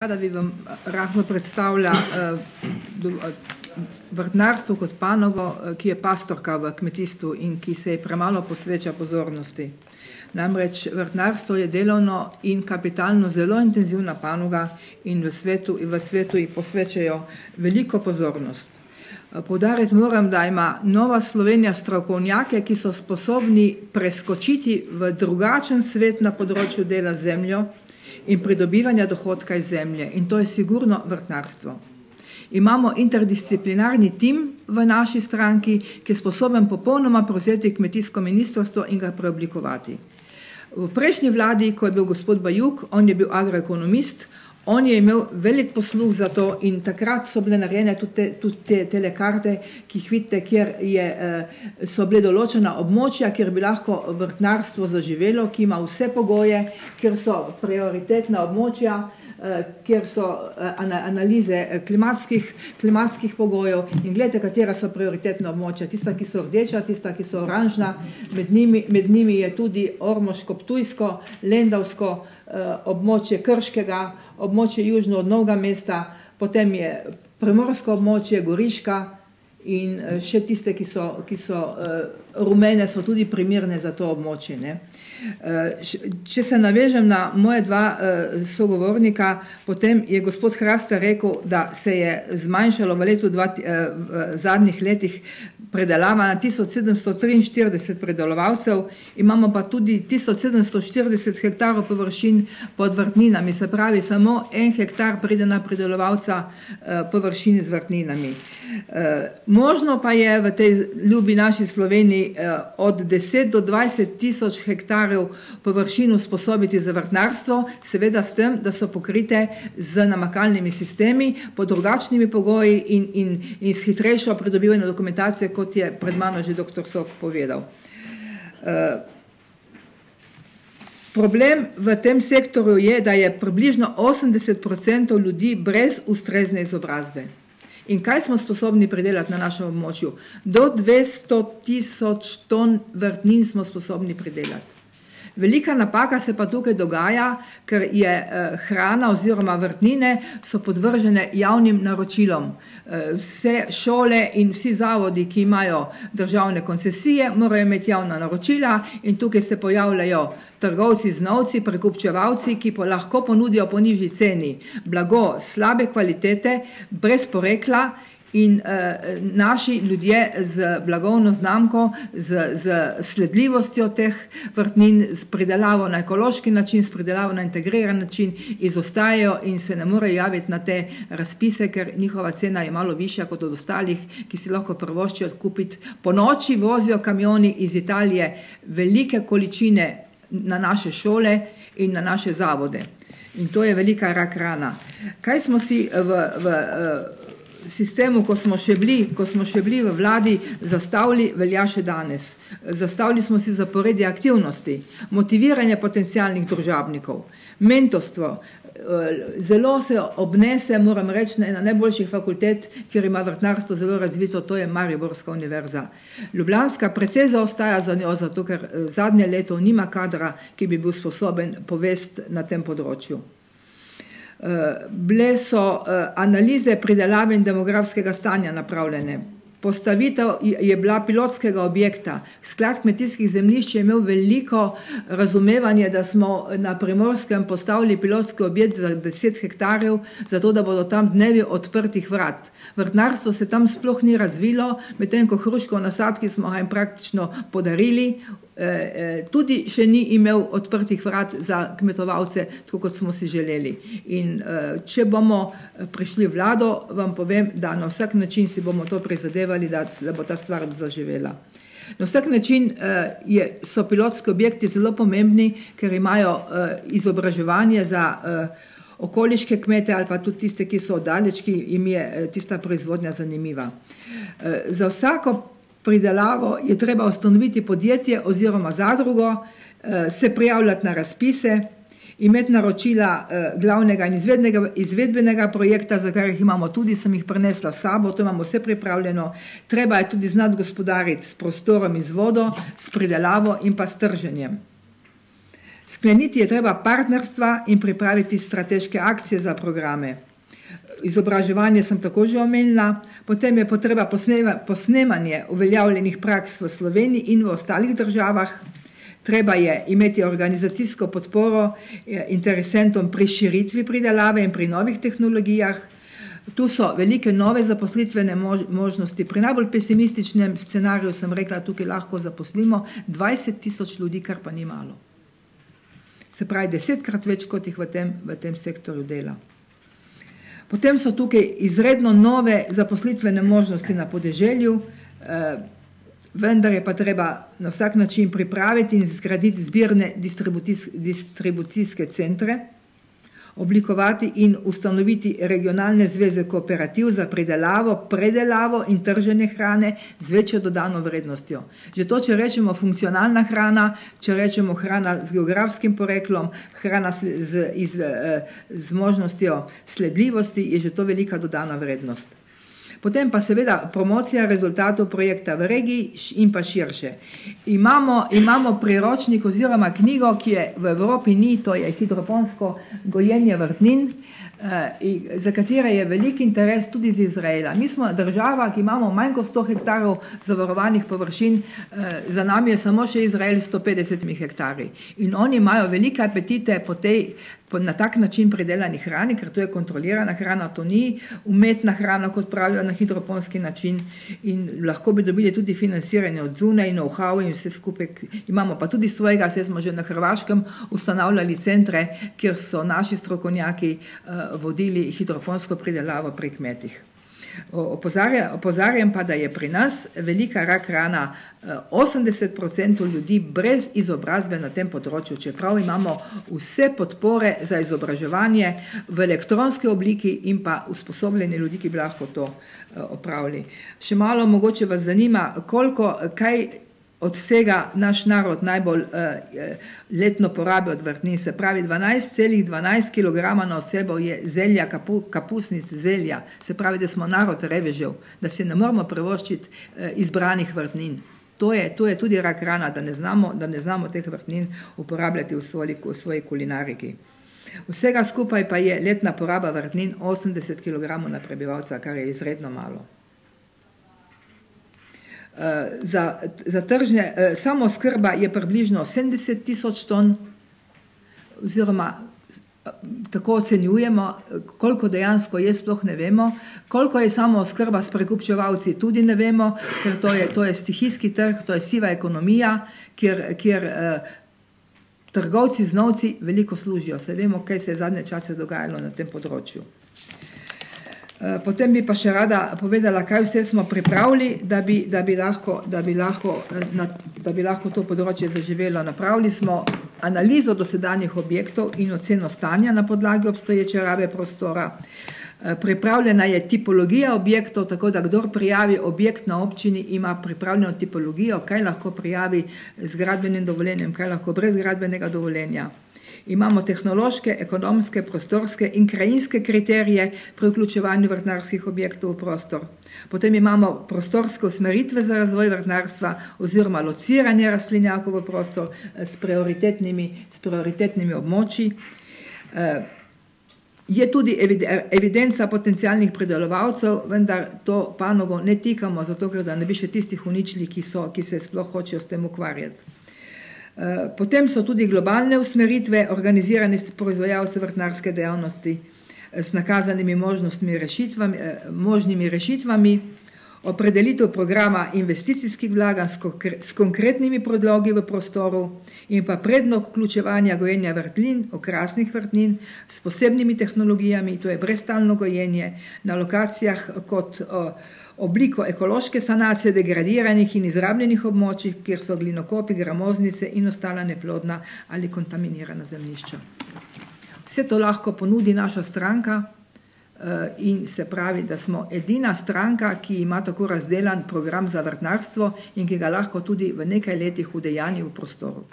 Da bi vam rahlo predstavila vrtnarstvo kot panogo, ki je pastorka v kmetijstvu in ki se ji premalo posveča pozornosti. Namreč vrtnarstvo je delovno in kapitalno zelo intenzivna panoga in v svetu ji posvečajo veliko pozornost. Poudariti moram, da ima Nova Slovenija strokovnjake, ki so sposobni preskočiti v drugačen svet na področju dela z zemljo in pridobivanja dohodka iz zemlje. In to je sigurno vrtnarstvo. Imamo interdisciplinarni tim v naši stranki, ki je sposoben popolnoma prevzeti kmetijsko ministrstvo in ga preoblikovati. V prejšnji vladi, ko je bil gospod Bajuk, on je bil agroekonomist, on je imel velik posluh za to in takrat so bile narejene tudi te telekarte, ki jih vidite, kjer so bile določena območja, kjer bi lahko vrtnarstvo zaživelo, ki ima vse pogoje, kjer so prioritetna območja, kjer so analize klimatskih pogojev in gledajte, katera so prioritetna območja, tista, ki so rdeča, tista, ki so oranžna, med njimi je tudi Ormoško-Ptujsko, Lendavsko, območje Krškega, območje južno od Novega mesta, potem je primorsko območje, Goriška in še tiste, ki so rumene, so tudi primerne za to območje. Ne? Če se navežem na moje dva sogovornika, potem je gospod Hrasta rekel, da se je zmanjšalo v zadnjih letih predelava na 1743 predelovalcev, imamo pa tudi 1740 hektarov površin pod vrtninami, se pravi, samo 1 hektar pride na predelovalca površin z vrtninami. Možno pa je v tej ljubi naši Sloveniji od 10 do 20 tisoč hektarjev površin usposobiti za vrtnarstvo, seveda s tem, da so pokrite z namakalnimi sistemi, pod drugačnimi pogoji in s hitrejšo pridobivanje dokumentacije, kot je pred mano že dr. Sok povedal. Problem v tem sektorju je, da je približno 80% ljudi brez ustrezne izobrazbe. In kaj smo sposobni pridelati na našem območju? Do 200 tisoč ton vrtnin smo sposobni pridelati. Velika napaka se pa tukaj dogaja, ker je hrana oziroma vrtnine so podvržene javnim naročilom. Vse šole in vsi zavodi, ki imajo državne koncesije, morajo imeti javna naročila in tukaj se pojavljajo trgovci z novci, prekupčevalci, ki lahko ponudijo po nižji ceni blago slabe kvalitete, brez porekla. In naši ljudje z blagovno znamko, z sledljivostjo teh vrtnin, s pridelavo na ekološki način, s pridelavo na integriran način, izostajajo in se ne morejo javiti na te razpise, ker njihova cena je malo višja kot od ostalih, ki si lahko privoščijo kupiti. Po noči vozijo kamioni iz Italije velike količine na naše šole in na naše zavode. In to je velika rak rana. Kaj smo si v sistemu, ko smo še bili v vladi, zastavili, velja še danes. Zastavili smo si zaporedje aktivnosti, motiviranje potencialnih družabnikov, mentorstvo. Zelo se obnese, moram reči, na najboljših fakultet, kjer ima vrtnarstvo zelo razvito, to je Mariborska univerza. Ljubljanska precej zaostaja za njo, zato ker zadnje leto nima kadra, ki bi bil sposoben povesti na tem področju. Bile so analize pridelave in demografskega stanja napravljene. Postavitev je bila pilotskega objekta. Sklad kmetijskih zemljišč je imel veliko razumevanje, da smo na Primorskem postavili pilotski objekt za 10 hektarjev, zato da bodo tam dnevi odprtih vrat. Vrtnarstvo se tam sploh ni razvilo, medtem ko hruškov nasad, ki smo ga jim praktično podarili, tudi še ni imel odprtih vrat za kmetovalce, tako kot smo si želeli. In če bomo prišli v vlado, vam povem, da na vsak način si bomo to prizadevali, da bo ta stvar zaživela. Na vsak način so pilotski objekti zelo pomembni, ker imajo izobraževanje za okoliške kmete ali pa tudi tiste, ki so oddaleč, ki jim je tista proizvodnja zanimiva. Za vsako pridelavo je treba ustanoviti podjetje oziroma zadrugo, se prijavljati na razpise, imeti naročila glavnega in izvedbenega projekta, za katerih imamo tudi, sem jih prinesla s sabo, to imamo vse pripravljeno. Treba je tudi znati gospodariti s prostorom in z vodo, s pridelavo in pa s trženjem. Skleniti je treba partnerstva in pripraviti strateške akcije za programe. Izobraževanje sem tako že omenila, potem je potreba posnemanje uveljavljenih praks v Sloveniji in v ostalih državah. Treba je imeti organizacijsko podporo interesentom pri širitvi pridelave in pri novih tehnologijah. Tu so velike nove zaposlitvene možnosti. Pri najbolj pesimističnem scenariju sem rekla, tukaj lahko zaposlimo 20.000 ljudi, kar pa ni malo. Se pravi, 10-krat več, kot jih v tem sektorju dela. Potem so tukaj izredno nove zaposlitvene možnosti na podeželju, vendar je pa treba na vsak način pripraviti in zgraditi zbirne distribucijske centre, oblikovati in ustanoviti regionalne zveze kooperativ za pridelavo, predelavo in trženje hrane z večjo dodano vrednostjo. Že to, če rečemo funkcionalna hrana, če rečemo hrana z geografskim poreklom, hrana z možnostjo sledljivosti, je že to velika dodana vrednost. Potem pa seveda promocija rezultatov projekta v regiji in pa širše. Imamo priročnik oziroma knjigo, ki je v Evropi ni, to je hidroponsko gojenje vrtnin, za katere je velik interes tudi iz Izraela. Mi smo država, ki imamo manj kot 100 hektarov zavarovanih površin, za nami je samo še Izrael 150 hektarji. In oni imajo velike apetite na tak način pridelani hrani, ker to je kontrolirana hrana, to ni umetna hrana, kot pravijo na hidroponski način, in lahko bi dobili tudi financiranje od zunaj, know-how in vse skupaj. Imamo pa tudi svojega, saj smo že na Hrvaškem ustanavljali centre, kjer so naši strokovnjaki vodili hidroponsko pridelavo pri kmetih. Opozarjam pa, da je pri nas velika rak rana 80% ljudi brez izobrazbe na tem področju, čeprav imamo vse podpore za izobraževanje v elektronski obliki in pa usposobljeni ljudi, ki bi lahko to opravili. Še malo mogoče vas zanima, kaj od vsega naš narod najbolj letno porabi od vrtnin. Se pravi, 12,12 kg na osebo je zelja, kapusnic zelja. Se pravi, da smo narod revežev, da si ne moramo privoščiti izbranih vrtnin. To je tudi rak rana, da ne znamo teh vrtnin uporabljati v svoji kulinariki. Vsega skupaj pa je letna poraba vrtnin 80 kg na prebivalca, kar je izredno malo. Za tržne samooskrba je približno 70.000 ton, oziroma tako ocenjujemo, koliko dejansko je, sploh ne vemo. Koliko je samooskrba s prekupčevalci, tudi ne vemo, ker to je stihijski trg, to je siva ekonomija, kjer trgovci z novci veliko služijo. Se vemo, kaj se je zadnje čase dogajalo na tem področju. Potem bi pa še rada povedala, kaj vse smo pripravili, da bi lahko to področje zaživelo. Napravili smo analizo dosedanjih objektov in oceno stanja na podlagi obstoječe rabe prostora. Pripravljena je tipologija objektov, tako da kdor prijavi objekt na občini, ima pripravljeno tipologijo, kaj lahko prijavi z gradbenim dovoljenjem, kaj lahko brez gradbenega dovoljenja. Imamo tehnološke, ekonomske, prostorske in krajinske kriterije pri vključevanju vrtnarskih objektov v prostor. Potem imamo prostorske usmeritve za razvoj vrtnarstva oziroma lociranje rastlinjakov v prostor s prioritetnimi območji. Je tudi evidenca potencialnih pridelovalcev, vendar to panogo ne tikamo, zato ker da ne bi še tistih uničili, ki se sploh hočejo s tem ukvarjati. Potem so tudi globalne usmeritve, organizirane proizvajalce vrtnarske dejavnosti s nakazanimi možnimi rešitvami, opredelitev programa investicijskih vlaganj s konkretnimi predlogi v prostoru in pa predlog vključevanja gojenja vrtlin, okrasnih vrtnin s posebnimi tehnologijami, to je brezstalno gojenje na lokacijah kot obliko ekološke sanacije degradiranih in izrabljenih območij, kjer so glinokopi, gramoznice in ostala neplodna ali kontaminirana zemljišča. Vse to lahko ponudi naša stranka in se pravi, da smo edina stranka, ki ima tako razdelan program za vrtnarstvo in ki ga lahko tudi v nekaj letih udejanji v prostoru.